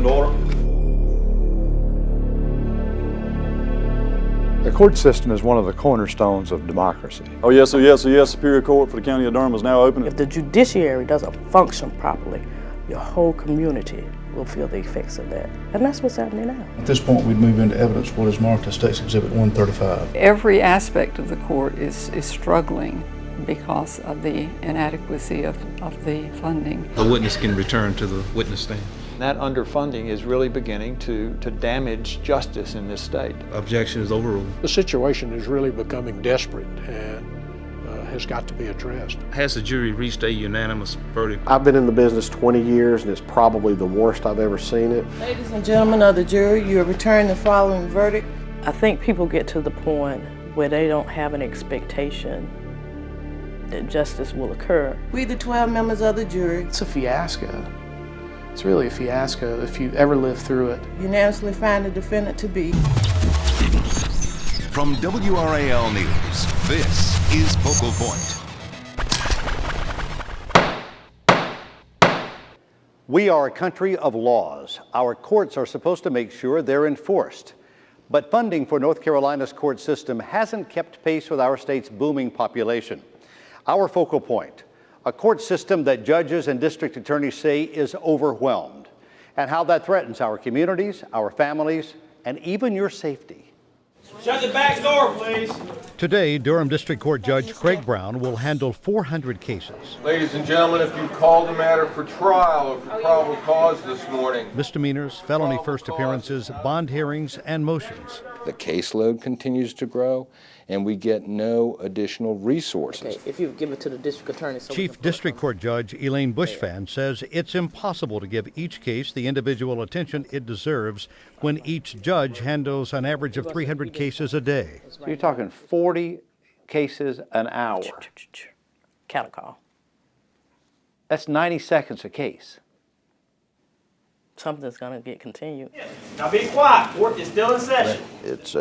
to order. The court system is one of the cornerstones of democracy. Oh yes, sir, yes, sir, yes. Superior Court for the County of Durham is now open. If the judiciary doesn't function properly, your whole community will feel the effects of that. And that's what's happening now. At this point, we'd move into evidence what is marked as State's Exhibit 135. Every aspect of the court is struggling because of the inadequacy of the funding. The witness can return to the witness stand. That underfunding is really beginning to damage justice in this state. Objection is overruled. The situation is really becoming desperate and has got to be addressed. Has the jury reached a unanimous verdict? I've been in the business 20 years and it's probably the worst I've ever seen it. Ladies and gentlemen of the jury, you are returning the following verdict. I think people get to the point where they don't have an expectation that justice will occur. We, the 12 members of the jury. It's a fiasco. It's really a fiasco if you ever live through it. Unanimously find the defendant to be. From WRAL News, this is Focal Point. We are a country of laws. Our courts are supposed to make sure they're enforced. But funding for North Carolina's court system hasn't kept pace with our state's booming population. Our Focal Point, a court system that judges and district attorneys say is overwhelmed, and how that threatens our communities, our families, and even your safety. Shut the back door, please. Today, Durham District Court Judge Craig Brown will handle 400 cases. Ladies and gentlemen, if you called the matter for trial or for probable cause this morning. Misdemeanors, felony first appearances, bond hearings, and motions. The caseload continues to grow, and we get no additional resources. Okay, if you give it to the district attorney. So Chief District Court Judge Elaine Bushfan says it's impossible to give each case the individual attention it deserves when each judge handles an average of 300 cases a day. So you're talking 40 cases an hour. Cattle call. That's 90 seconds a case. Something's going to get continued. Now be quiet. Court is still in session. It's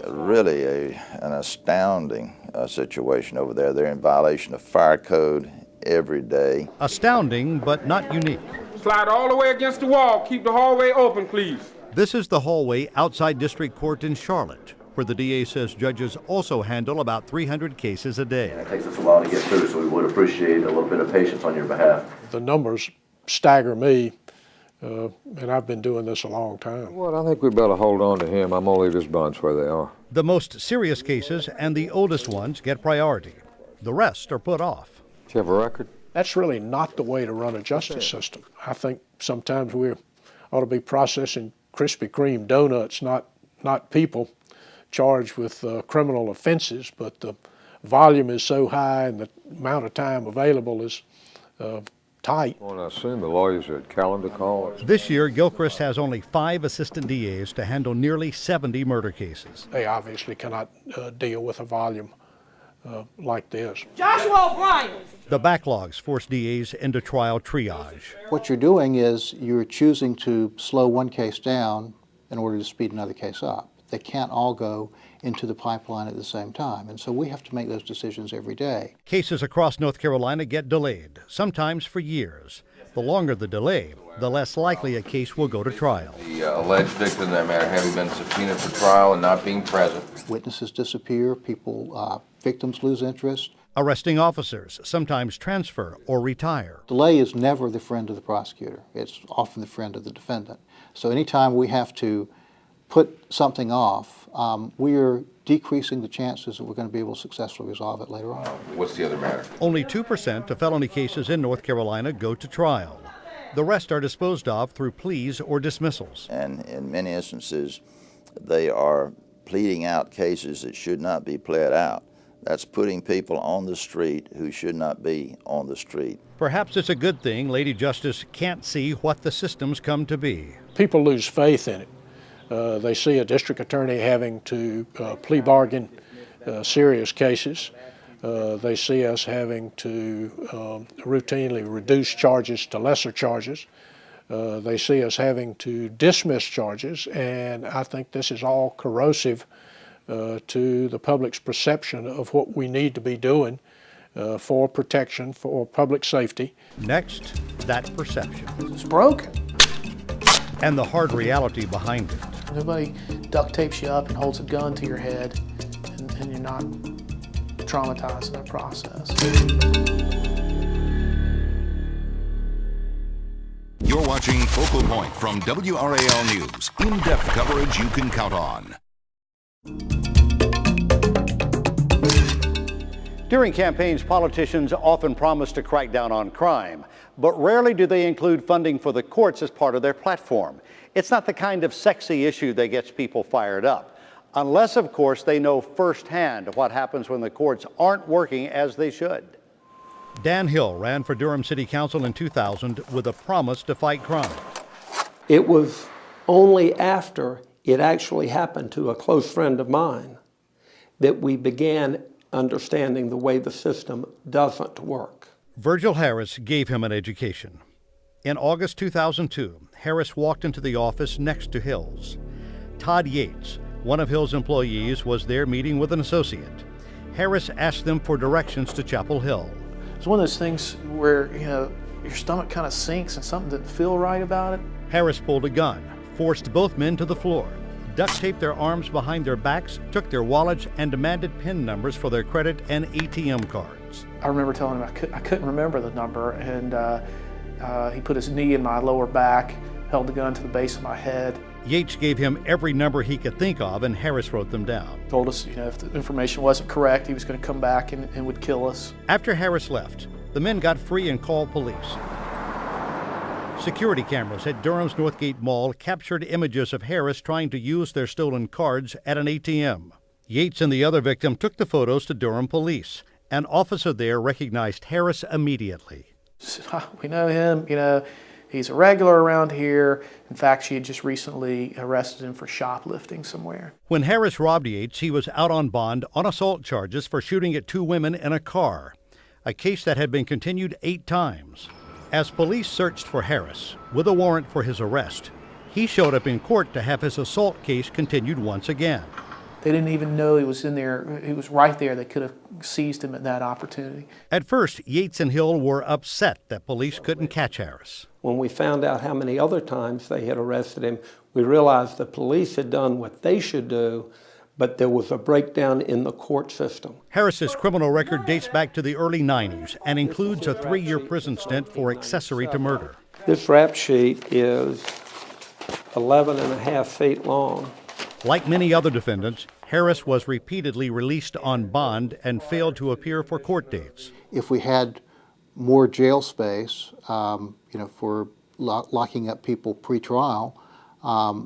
really an astounding situation over there. They're in violation of fire code every day. Astounding, but not unique. Slide all the way against the wall. Keep the hallway open, please. This is the hallway outside District Court in Charlotte, where the DA says judges also handle about 300 cases a day. It takes us a while to get through, so we would appreciate a little bit of patience on your behalf. The numbers stagger me, and I've been doing this a long time. Well, I think we better hold on to him. I'm going to leave his bonds where they are. The most serious cases and the oldest ones get priority. The rest are put off. Do you have a record? That's really not the way to run a justice system. I think sometimes we ought to be processing Krispy Kreme donuts, not people charged with criminal offenses, but the volume is so high and the amount of time available is tight. Well, I assume the lawyers are at calendar call. This year, Gilchrist has only 5 assistant DAs to handle nearly 70 murder cases. They obviously cannot deal with a volume like this. Joshua O'Brien! The backlogs force DAs into trial triage. What you're doing is you're choosing to slow one case down in order to speed another case up. They can't all go into the pipeline at the same time, and so we have to make those decisions every day. Cases across North Carolina get delayed, sometimes for years. The longer the delay, the less likely a case will go to trial. The alleged victim in that matter having been subpoenaed for trial and not being present. Witnesses disappear, victims lose interest. Arresting officers sometimes transfer or retire. Delay is never the friend of the prosecutor. It's often the friend of the defendant. So anytime we have to put something off, we are decreasing the chances that we're going to be able to successfully resolve it later on. What's the other matter? Only 2% of felony cases in North Carolina go to trial. The rest are disposed of through pleas or dismissals. And in many instances, they are pleading out cases that should not be pled out. That's putting people on the street who should not be on the street. Perhaps it's a good thing Lady Justice can't see what the system's come to be. People lose faith in it. They see a district attorney having to plea bargain serious cases. They see us having to routinely reduce charges to lesser charges. They see us having to dismiss charges, and I think this is all corrosive to the public's perception of what we need to be doing for protection, for public safety. Next, that perception. It's broken. and the hard reality behind it. Nobody duct tapes you up and holds a gun to your head, and you're not traumatized in that process. You're watching Focal Point from WRAL News. In-depth coverage you can count on. During campaigns, politicians often promise to crack down on crime, but rarely do they include funding for the courts as part of their platform. It's not the kind of sexy issue that gets people fired up, unless, of course, they know firsthand what happens when the courts aren't working as they should. Dan Hill ran for Durham City Council in 2000 with a promise to fight crime. It was only after it actually happened to a close friend of mine that we began understanding the way the system doesn't work. Virgil Harris gave him an education. In August 2002, Harris walked into the office next to Hill's. Todd Yates, one of Hill's employees, was there meeting with an associate. Harris asked them for directions to Chapel Hill. It's one of those things where, your stomach kind of sinks and something didn't feel right about it. Harris pulled a gun, forced both men to the floor, duct taped their arms behind their backs, took their wallets, and demanded PIN numbers for their credit and ATM cards. I remember telling him I couldn't remember the number, and he put his knee in my lower back, held the gun to the base of my head. Yates gave him every number he could think of, and Harris wrote them down. Told us, if the information wasn't correct, he was going to come back and would kill us. After Harris left, the men got free and called police. Security cameras at Durham's Northgate Mall captured images of Harris trying to use their stolen cards at an ATM. Yates and the other victim took the photos to Durham police. An officer there recognized Harris immediately. We know him, he's a regular around here. In fact, she had just recently arrested him for shoplifting somewhere. When Harris robbed Yates, he was out on bond on assault charges for shooting at 2 women in a car, a case that had been continued 8 times. As police searched for Harris, with a warrant for his arrest, he showed up in court to have his assault case continued once again. They didn't even know he was in there. He was right there. They could have seized him at that opportunity. At first, Yates and Hill were upset that police couldn't catch Harris. When we found out how many other times they had arrested him, we realized the police had done what they should do, but there was a breakdown in the court system. Harris's criminal record dates back to the early 90s and includes a 3-year prison stint for accessory to murder. This rap sheet is 11.5 feet long. Like many other defendants, Harris was repeatedly released on bond and failed to appear for court dates. If we had more jail space, for locking up people pre-trial,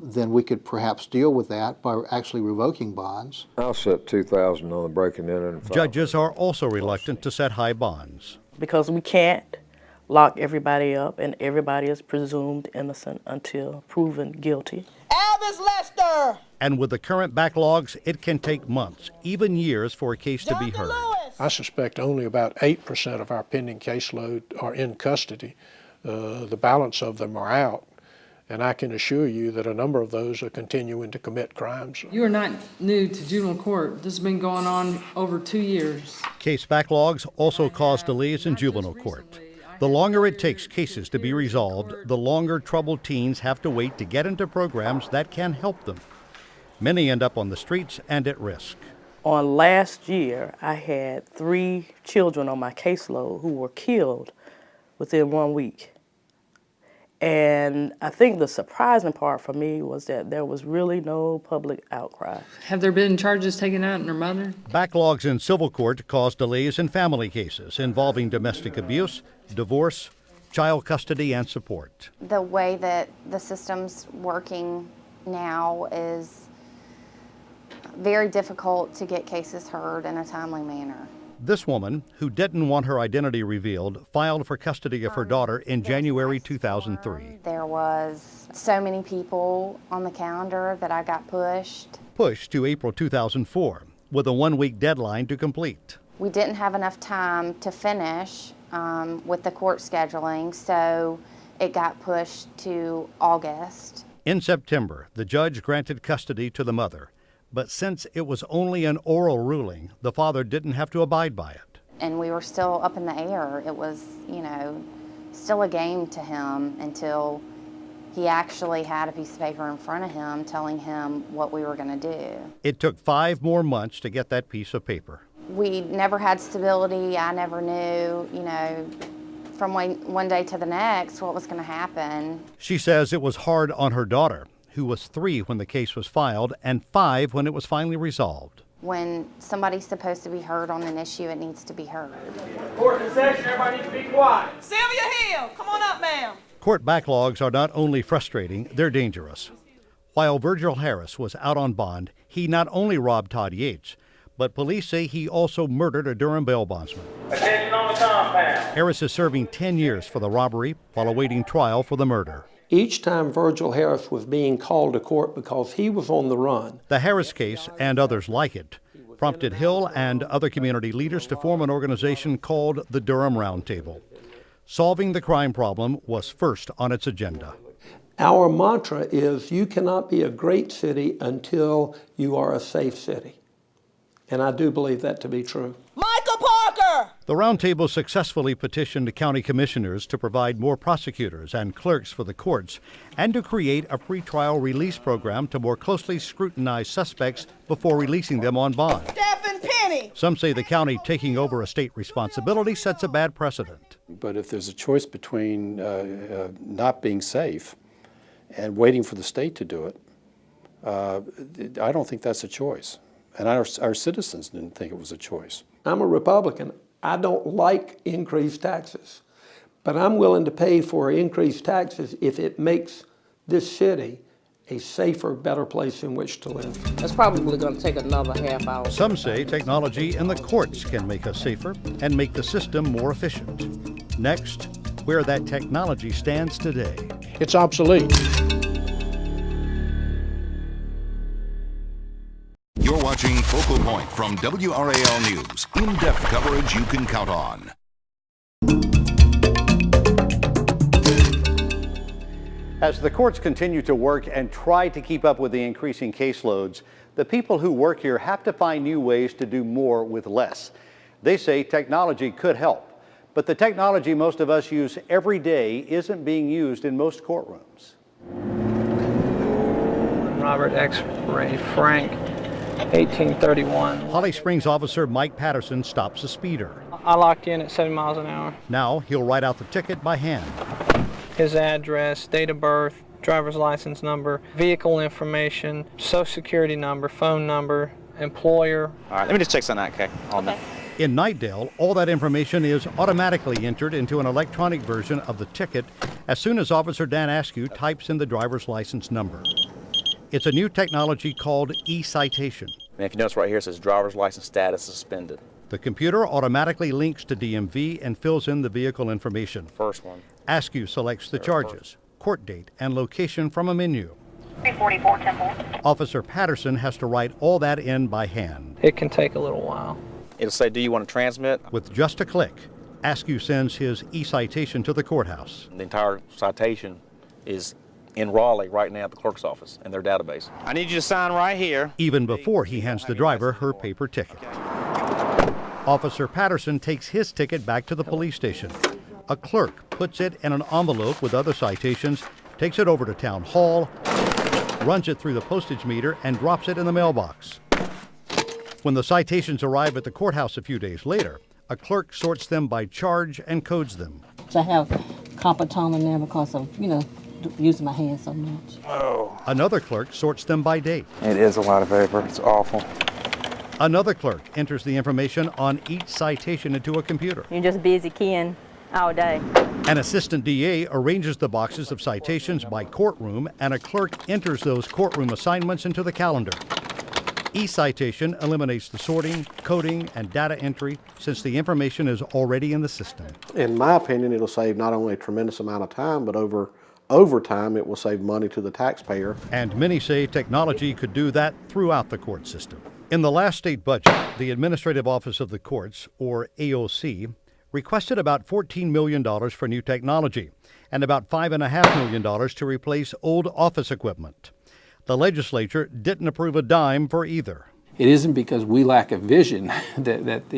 then we could perhaps deal with that by actually revoking bonds. I'll set $2,000 on the breaking in and Judges are also reluctant to set high bonds. Because we can't lock everybody up, and everybody is presumed innocent until proven guilty. Elvis Lester! And with the current backlogs, it can take months, even years, for a case to be heard. I suspect only about 8% of our pending caseload are in custody. The balance of them are out. And I can assure you that a number of those are continuing to commit crimes. You are not new to juvenile court. This has been going on over 2 years. Case backlogs also cause delays in juvenile court. The longer it takes cases to be resolved, the longer troubled teens have to wait to get into programs that can help them. Many end up on the streets and at risk. On last year, I had 3 children on my caseload who were killed within 1 week. And I think the surprising part for me was that there was really no public outcry. Have there been charges taken out on her mother? Backlogs in civil court cause delays in family cases involving domestic abuse, divorce, child custody, and support. The way that the system's working now is very difficult to get cases heard in a timely manner. This woman, who didn't want her identity revealed, filed for custody of her daughter in January 2003. There was so many people on the calendar that I got pushed. Pushed to April 2004, with a 1-week deadline to complete. We didn't have enough time to finish with the court scheduling, so it got pushed to August. In September, the judge granted custody to the mother. But since it was only an oral ruling, the father didn't have to abide by it. And we were still up in the air. It was, still a game to him until He actually had a piece of paper in front of him telling him what we were going to do. It took 5 more months to get that piece of paper. We never had stability. I never knew, from one day to the next what was going to happen. She says it was hard on her daughter, who was 3 when the case was filed and 5 when it was finally resolved. When somebody's supposed to be heard on an issue, it needs to be heard. Court in session, everybody needs to be quiet. Sylvia Hill, come on up, ma'am. Court backlogs are not only frustrating, they're dangerous. While Virgil Harris was out on bond, he not only robbed Todd Yates, but police say he also murdered a Durham bail bondsman. Attention on the compound. Harris is serving 10 years for the robbery while awaiting trial for the murder. Each time Virgil Harris was being called to court because he was on the run. The Harris case, and others like it, prompted Hill and other community leaders to form an organization called the Durham Roundtable. Solving the crime problem was first on its agenda. Our mantra is, you cannot be a great city until you are a safe city. And I do believe that to be true. Michael Parker! The Roundtable successfully petitioned county commissioners to provide more prosecutors and clerks for the courts and to create a pretrial release program to more closely scrutinize suspects before releasing them on bond. Stephen Penny! Some say the county taking over a state responsibility sets a bad precedent. But if there's a choice between not being safe and waiting for the state to do it, I don't think that's a choice. And our citizens didn't think it was a choice. I'm a Republican. I don't like increased taxes, but I'm willing to pay for increased taxes if it makes this city a safer, better place in which to live. It's probably going to take another half hour. Some say technology in the courts can make us safer and make the system more efficient. Next, where that technology stands today. It's obsolete. You're watching Focal Point from WRAL News. In-depth coverage you can count on. As the courts continue to work and try to keep up with the increasing caseloads, the people who work here have to find new ways to do more with less. They say technology could help, but the technology most of us use every day isn't being used in most courtrooms. Robert X. Ray Frank, 1831. Holly Springs officer Mike Patterson stops a speeder. I locked in at 7 miles an hour. Now he'll write out the ticket by hand. His address, date of birth, driver's license number, vehicle information, social security number, phone number, employer. All right, let me just check something out, okay? Okay. In Knightdale, all that information is automatically entered into an electronic version of the ticket as soon as Officer Dan Askew types in the driver's license number. It's a new technology called e-citation. And if you notice right here, it says driver's license status suspended. The computer automatically links to DMV and fills in the vehicle information. First one. Askew selects the charges, court date, and location from a menu. 344 Temple. Officer Patterson has to write all that in by hand. It can take a little while. It'll say, do you want to transmit? With just a click, Askew sends his e-citation to the courthouse. The entire citation is in Raleigh right now at the clerk's office in their database. I need you to sign right here. Even before he hands the driver her paper ticket. Officer Patterson takes his ticket back to the police station. A clerk puts it in an envelope with other citations, takes it over to town hall, runs it through the postage meter, and drops it in the mailbox. When the citations arrive at the courthouse a few days later, a clerk sorts them by charge and codes them. I have carpal tunnel now because of, using my hands so much. Oh. Another clerk sorts them by date. It is a lot of paper. It's awful. Another clerk enters the information on each citation into a computer. You're just busy keying all day. An assistant DA arranges the boxes of citations by courtroom, and a clerk enters those courtroom assignments into the calendar. E-citation eliminates the sorting, coding, and data entry since the information is already in the system. In my opinion, it'll save not only a tremendous amount of time, but over time, it will save money to the taxpayer. And many say technology could do that throughout the court system. In the last state budget, the Administrative Office of the Courts, or AOC, requested about $14 million for new technology and about $5.5 million to replace old office equipment. The legislature didn't approve a dime for either. It isn't because we lack a vision that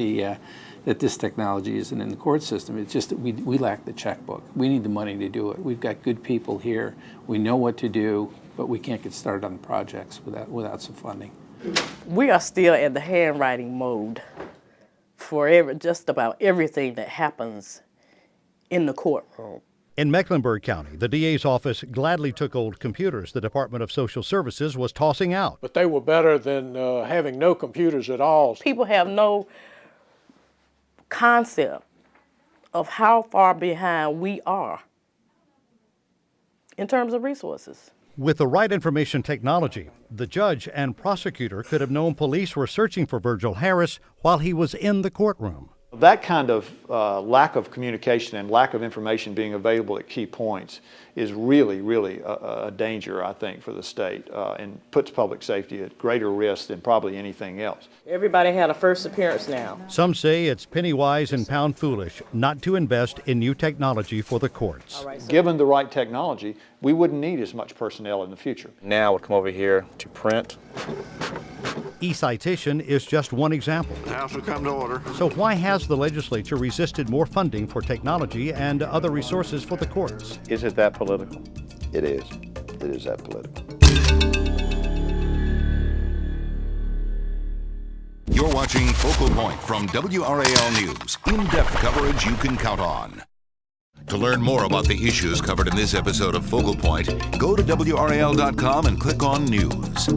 that this technology isn't in the court system. It's just that we lack the checkbook. We need the money to do it. We've got good people here. We know what to do, but we can't get started on the projects without some funding. We are still in the handwriting mode for just about everything that happens in the courtroom. In Mecklenburg County, the DA's office gladly took old computers the Department of Social Services was tossing out. But they were better than having no computers at all. People have no concept of how far behind we are in terms of resources. With the right information technology, the judge and prosecutor could have known police were searching for Virgil Harris while he was in the courtroom. That kind of lack of communication and lack of information being available at key points is really, really a danger, I think, for the state and puts public safety at greater risk than probably anything else. Everybody had a first appearance now. Some say it's penny wise and pound foolish not to invest in new technology for the courts. Given the right technology, we wouldn't need as much personnel in the future. Now we'll come over here to print. E-citation is just one example. The House will come to order. So why has the legislature resisted more funding for technology and other resources for the courts? Is it that political? It is. It is that political. You're watching Focal Point from WRAL News. In-depth coverage you can count on. To learn more about the issues covered in this episode of Focal Point, go to WRAL.com and click on News.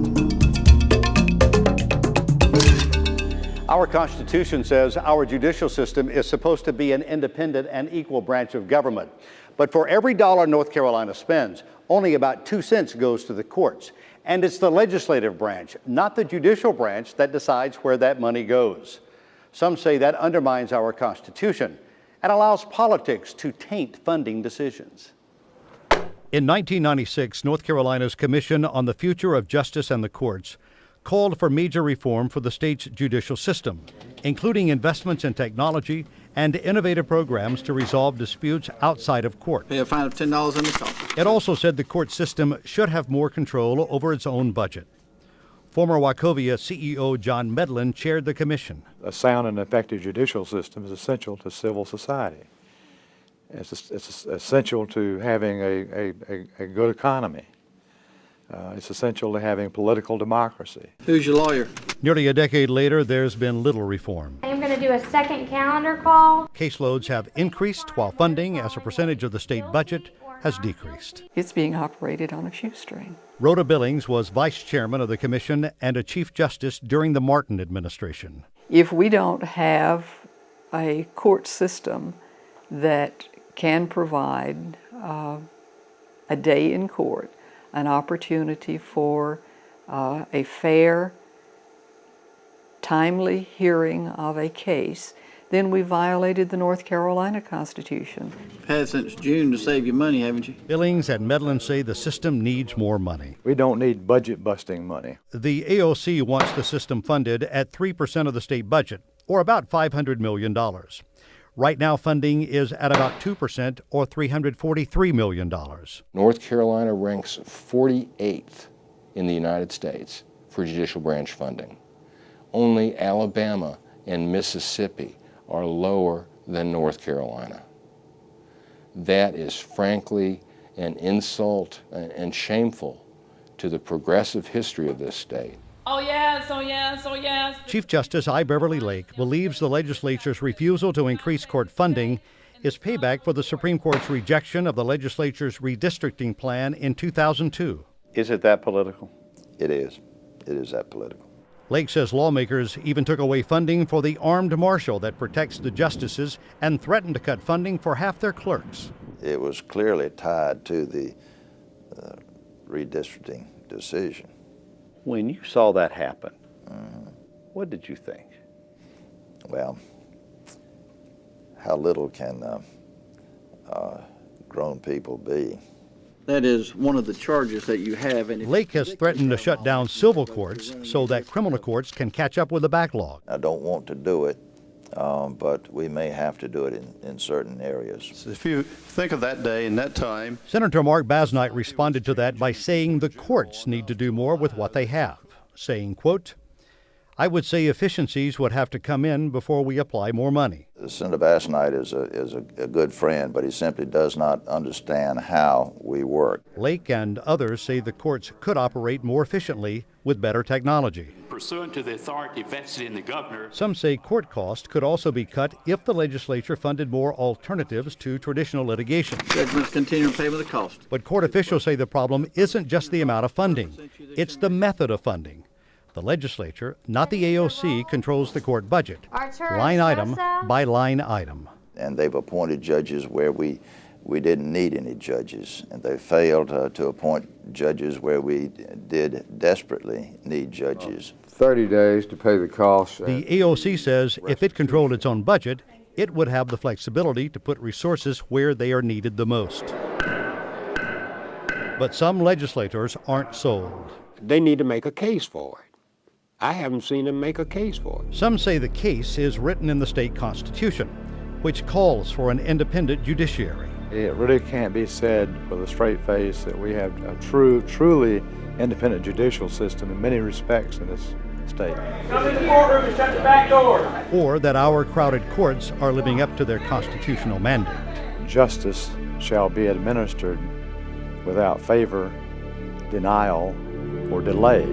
Our Constitution says our judicial system is supposed to be an independent and equal branch of government. But for every dollar North Carolina spends, only about 2 cents goes to the courts. And it's the legislative branch, not the judicial branch, that decides where that money goes. Some say that undermines our Constitution and allows politics to taint funding decisions. In 1996, North Carolina's Commission on the Future of Justice and the Courts called for major reform for the state's judicial system, including investments in technology and innovative programs to resolve disputes outside of court. Pay a fine of $10 in the coffee. It also said the court system should have more control over its own budget. Former Wachovia CEO John Medlin chaired the commission. A sound and effective judicial system is essential to civil society. It's essential to having a good economy. It's essential to having political democracy. Who's your lawyer? Nearly a decade later, there's been little reform. I'm going to do a second calendar call. Caseloads have increased while funding as a percentage of the state budget has decreased. It's being operated on a shoestring. Rhoda Billings was vice chairman of the commission and a chief justice during the Martin administration. If we don't have a court system that can provide a day in court, an opportunity for a fair, timely hearing of a case, then we violated the North Carolina Constitution. You've had since June to save your money, haven't you? Billings and Medlin say the system needs more money. We don't need budget-busting money. The AOC wants the system funded at 3% of the state budget, or about $500 million. Right now, funding is at about 2%, or $343 million. North Carolina ranks 48th in the United States for judicial branch funding. Only Alabama and Mississippi are lower than North Carolina. That is frankly an insult and shameful to the progressive history of this state. Oh yes, oh yes, oh yes. Chief Justice I. Beverly Lake believes the legislature's refusal to increase court funding is payback for the Supreme Court's rejection of the legislature's redistricting plan in 2002. Is it that political? It is. It is that political. Lake says lawmakers even took away funding for the armed marshal that protects the justices and threatened to cut funding for half their clerks. It was clearly tied to the redistricting decision. When you saw that happen, what did you think? Well, how little can grown people be? That is one of the charges that you have. And Lake has threatened to shut down civil courts so that criminal courts can catch up with the backlog. I don't want to do it, but we may have to do it in certain areas. If you think of that day and that time. Senator Mark Basnight responded to that by saying the courts need to do more with what they have, saying, quote, I would say efficiencies would have to come in before we apply more money. Senator Bass-Knight is a good friend, but he simply does not understand how we work. Lake and others say the courts could operate more efficiently with better technology. Pursuant to the authority vested in the governor. Some say court costs could also be cut if the legislature funded more alternatives to traditional litigation. Judgments continue to pay with the cost. But court officials say the problem isn't just the amount of funding, it's the method of funding. The legislature, not the AOC, controls the court budget, line item by line item. And they've appointed judges where we didn't need any judges, and they failed to appoint judges where we did desperately need judges. 30 days to pay the costs. The AOC says if it controlled its own budget, it would have the flexibility to put resources where they are needed the most. But some legislators aren't sold. They need to make a case for it. I haven't seen them make a case for it. Some say the case is written in the state constitution, which calls for an independent judiciary. It really can't be said with a straight face that we have a truly independent judicial system in many respects in this state. Come in the courtroom and shut the back door. Or that our crowded courts are living up to their constitutional mandate. Justice shall be administered without favor, denial, or delay.